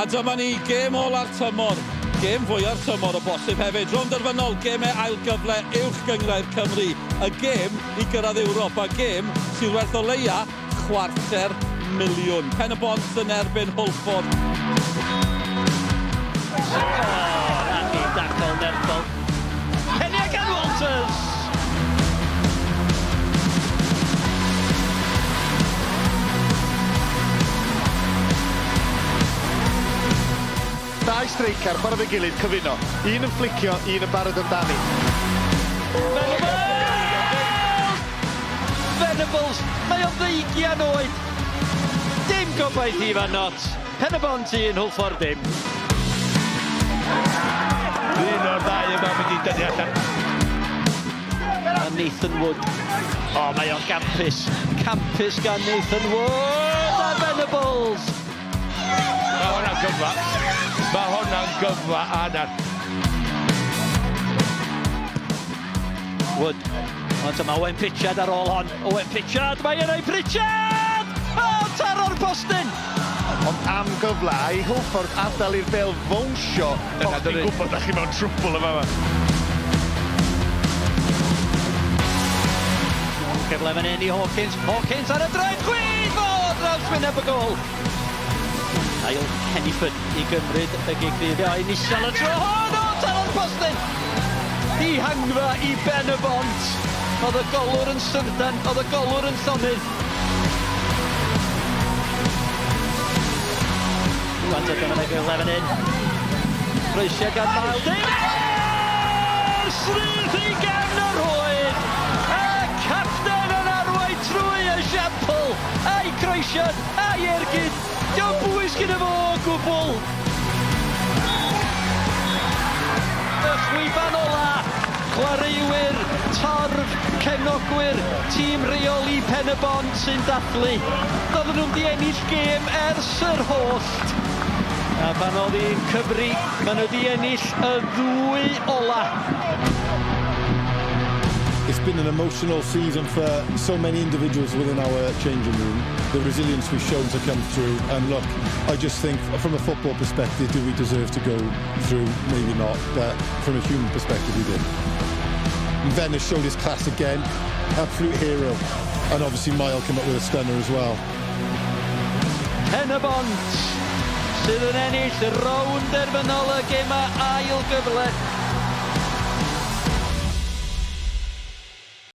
A dyma ni, gêm ola'r tymor. Gêm fwyaf tymor o bosib hefyd. Rownd derfynol, gemau ail gyfle uwch gyngrau'r Cymru. Y gêm i gyrraedd Ewrop. A gêm sydd werth o leia £250,000. Pen-y-bont yn erbyn Haverfordwest. Rannu dacl nerfol. Penny gan Walters. Dau streicar, barod ei gilydd, cyfuno. Un yn flicio, un yn barod amdani. Venables, mae o 20 oed. Dim gobaith i fan not. Pen-y-bont un, Haverford dim. Un o'r ddau yma mynd i dynnu allan. A Nathan Wood. O, mae o'n campus. Campus gan Nathan Wood a Venables. Mae hwnna'n gyfla. Mae hwnna'n gyfla anar. Wood. Ond yma Owen Pritchard ar ôl hon. Owen Pritchard, mae yna i Pritchard! O, taro'r postyn! Ond am gyfla, i Haverford adael i'r bel fownsio. O'ch chi'n gwybod na chi mewn trwbl yma. Gyfle fan hyn i Hawkins. Hawkins ar y draed chwith! O, draws wyneb y gol. Ail-fyw i gymryd y gigfyddio i nisel y tro hon o taro'r postyn! I hangfa i Pen-y-bont. Oedd y golwr yn syrdan, oedd y golwr yn llonydd. Rwan to dyma gyfle fan hyn. Croesia gan Mael Davies! Slyth i gefn yr oed! A capten yn arwain trwy y siampl! A'i croesiad, a'i ergyd! Diolch bwys gyda fo o gwbl! Y chwiban ola! Chwaraewyr, torf, cefnogwyr, tîm reoli Pen-y-bont sy'n dathlu. Doedden nhw'n di ennill gêm ers yr holl. A pan oedd hi'n cyfri, maen nhw di ennill y ddwy ola. It's been an emotional season for so many individuals within our changing room. The resilience we've shown to come through, and look, I just think from a football perspective, do we deserve to go through? Maybe not, but from a human perspective, we did. And Venice showed his class again, absolute hero, and obviously Mael came up with a stunner as well. Pen-y-bont sydd yn ennill rownd derfynol y gemau ail gyfle.